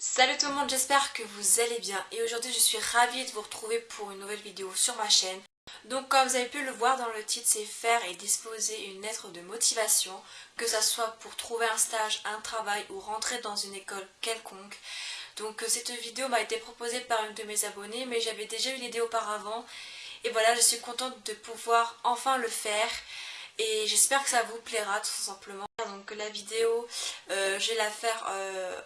Salut tout le monde, j'espère que vous allez bien et aujourd'hui je suis ravie de vous retrouver pour une nouvelle vidéo sur ma chaîne. Donc comme vous avez pu le voir dans le titre, c'est faire et disposer une lettre de motivation, que ça soit pour trouver un stage, un travail ou rentrer dans une école quelconque. Donc cette vidéo m'a été proposée par une de mes abonnées, mais j'avais déjà eu l'idée auparavant et voilà, je suis contente de pouvoir enfin le faire. Et j'espère que ça vous plaira tout simplement. Donc la vidéo, je vais la faire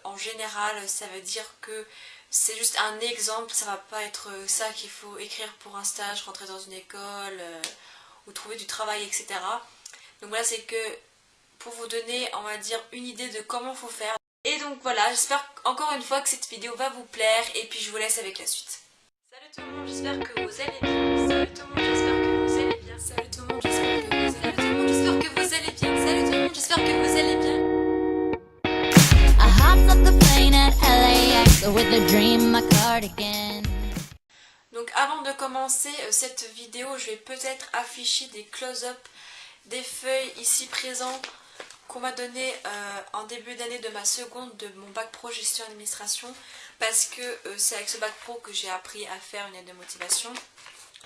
en général, ça veut dire que c'est juste un exemple, ça va pas être ça qu'il faut écrire pour un stage, rentrer dans une école ou trouver du travail, etc. Donc voilà, c'est que pour vous donner, on va dire, une idée de comment faut faire. Et donc voilà, j'espère encore une fois que cette vidéo va vous plaire et puis je vous laisse avec la suite. Salut tout le monde, j'espère que vous allez bien. Salut tout le monde, j'espère que vous allez bien. Salut tout le monde, j'espère que vous allez bien. Salut tout le monde, j'espère que vous allez bien. Salut tout le monde, j'espère que vous allez bien. I hopped off the plane at LAX with a dream, my cardigan. Donc avant de commencer cette vidéo, je vais peut-être afficher des close-up des feuilles ici présentes qu'on m'a donné en début d'année de ma seconde de mon bac pro gestion administration, parce que c'est avec ce bac pro que j'ai appris à faire une lettre de motivation.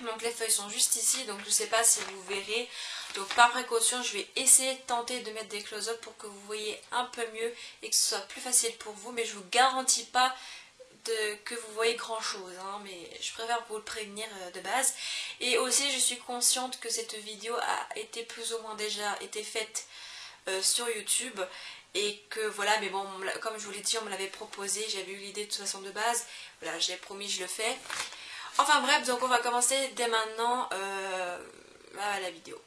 Donc les feuilles sont juste ici, donc je ne sais pas si vous verrez. Donc par précaution, je vais essayer de tenter de mettre des close-up pour que vous voyez un peu mieux et que ce soit plus facile pour vous, mais je vous garantis pas que vous voyez grand chose, hein, mais je préfère vous le prévenir de base. Et aussi je suis consciente que cette vidéo a été plus ou moins déjà été faite sur YouTube et que voilà, mais bon, comme je vous l'ai dit, on me l'avait proposé, j'avais eu l'idée de toute façon de base, voilà, j'ai promis, je le fais. Enfin bref, donc on va commencer dès maintenant la vidéo.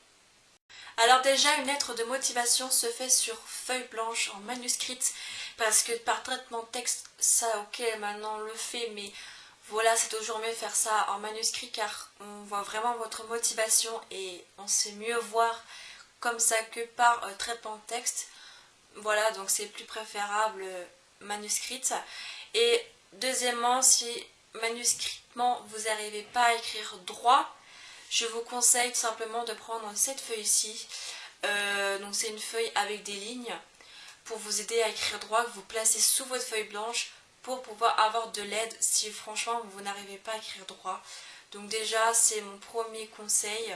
Alors déjà, une lettre de motivation se fait sur feuille blanche en manuscrite, parce que par traitement de texte, ça ok, maintenant on le fait, mais voilà, c'est toujours mieux de faire ça en manuscrit car on voit vraiment votre motivation et on sait mieux voir comme ça que par traitement de texte. Voilà, donc c'est plus préférable manuscrite. Et deuxièmement, si manuscritement vous n'arrivez pas à écrire droit, je vous conseille tout simplement de prendre cette feuille-ci. Donc c'est une feuille avec des lignes pour vous aider à écrire droit, que vous placez sous votre feuille blanche pour pouvoir avoir de l'aide si franchement vous n'arrivez pas à écrire droit. Donc déjà, c'est mon premier conseil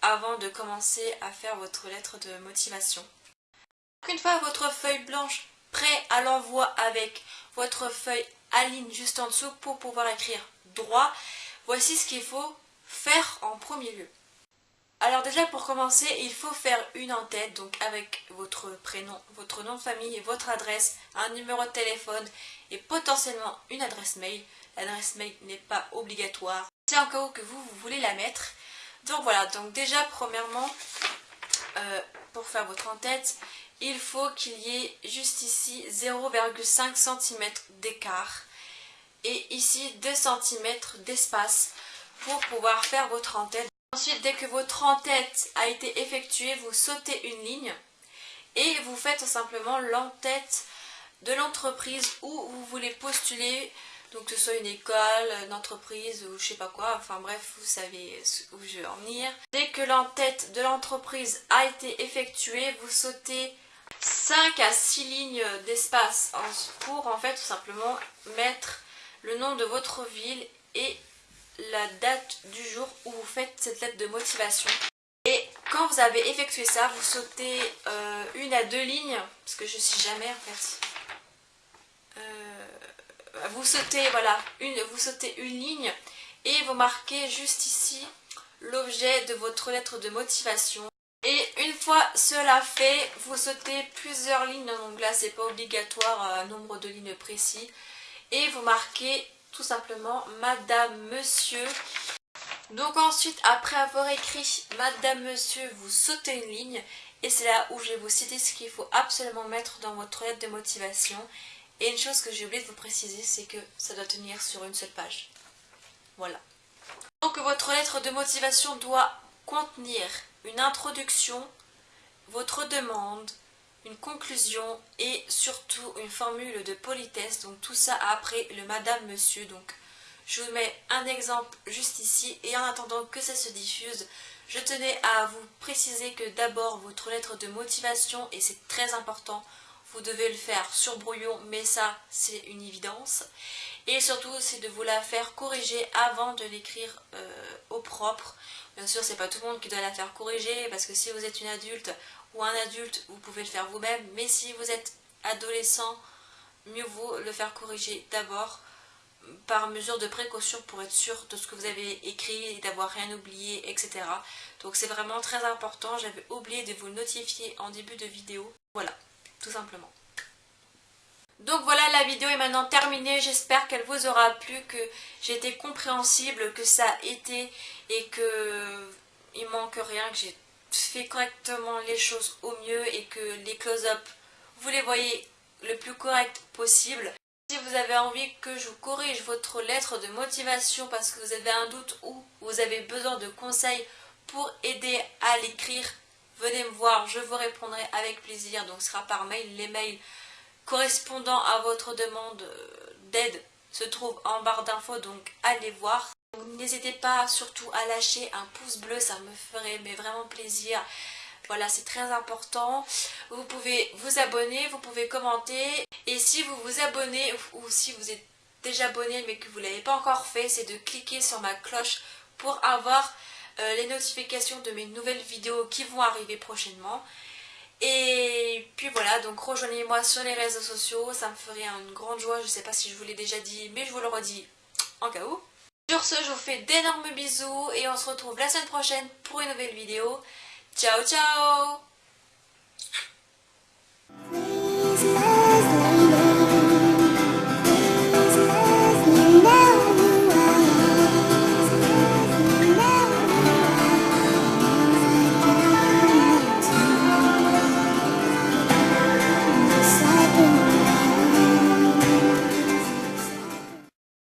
avant de commencer à faire votre lettre de motivation. Une fois votre feuille blanche prête à l'envoi avec votre feuille à ligne juste en dessous pour pouvoir écrire droit, voici ce qu'il faut faire en premier lieu. Alors déjà pour commencer, il faut faire une en-tête, donc avec votre prénom, votre nom de famille, votre adresse, un numéro de téléphone et potentiellement une adresse mail. L'adresse mail n'est pas obligatoire, c'est en cas où que vous voulez la mettre. Donc voilà, donc déjà premièrement, pour faire votre en-tête, il faut qu'il y ait juste ici 0,5 cm d'écart et ici 2 cm d'espace pour pouvoir faire votre en-tête. Ensuite, dès que votre en-tête a été effectuée, vous sautez une ligne et vous faites simplement l'en-tête de l'entreprise où vous voulez postuler, donc que ce soit une école, une entreprise ou je sais pas quoi, enfin bref, vous savez où je vais en venir. Dès que l'en-tête de l'entreprise a été effectuée, vous sautez 5 à 6 lignes d'espace pour en fait tout simplement mettre le nom de votre ville et la date du jour où vous faites cette lettre de motivation. Et quand vous avez effectué ça, vous sautez 1 à 2 lignes, parce que je sais jamais en fait. Vous sautez voilà, vous sautez une ligne et vous marquez juste ici l'objet de votre lettre de motivation. Et une fois cela fait, vous sautez plusieurs lignes, donc là c'est pas obligatoire un nombre de lignes précis, et vous marquez tout simplement Madame, Monsieur. Donc ensuite, après avoir écrit Madame, Monsieur, vous sautez une ligne et c'est là où je vais vous citer ce qu'il faut absolument mettre dans votre lettre de motivation. Et une chose que j'ai oublié de vous préciser, c'est que ça doit tenir sur une seule page. Voilà. Donc votre lettre de motivation doit contenir une introduction, votre demande, une conclusion et surtout une formule de politesse. Donc tout ça après le Madame, Monsieur. Donc je vous mets un exemple juste ici et en attendant que ça se diffuse, je tenais à vous préciser que d'abord votre lettre de motivation, et c'est très important, vous devez le faire sur brouillon, mais ça c'est une évidence. Et surtout c'est de vous la faire corriger avant de l'écrire au propre. Bien sûr c'est pas tout le monde qui doit la faire corriger, parce que si vous êtes une adulte ou un adulte vous pouvez le faire vous-même, mais si vous êtes adolescent, mieux vaut le faire corriger d'abord par mesure de précaution pour être sûr de ce que vous avez écrit et d'avoir rien oublié, etc. Donc c'est vraiment très important, j'avais oublié de vous le notifier en début de vidéo. Voilà, tout simplement. Donc voilà, la vidéo est maintenant terminée, j'espère qu'elle vous aura plu, que j'ai été compréhensible, que ça a été et que il manque rien, que j'ai fait correctement les choses au mieux et que les close-up, vous les voyez le plus correct possible. Si vous avez envie que je vous corrige votre lettre de motivation parce que vous avez un doute ou vous avez besoin de conseils pour aider à l'écrire, venez me voir, je vous répondrai avec plaisir. Donc ce sera par mail, les mails correspondant à votre demande d'aide se trouvent en barre d'infos, donc allez voir. N'hésitez pas surtout à lâcher un pouce bleu, ça me ferait mais vraiment plaisir. Voilà, c'est très important. Vous pouvez vous abonner, vous pouvez commenter. Et si vous vous abonnez ou si vous êtes déjà abonné mais que vous ne l'avez pas encore fait, c'est de cliquer sur ma cloche pour avoir les notifications de mes nouvelles vidéos qui vont arriver prochainement. Et puis voilà, donc rejoignez-moi sur les réseaux sociaux, ça me ferait une grande joie. Je ne sais pas si je vous l'ai déjà dit, mais je vous le redis en cas où. Sur ce, je vous fais d'énormes bisous et on se retrouve la semaine prochaine pour une nouvelle vidéo. Ciao ciao!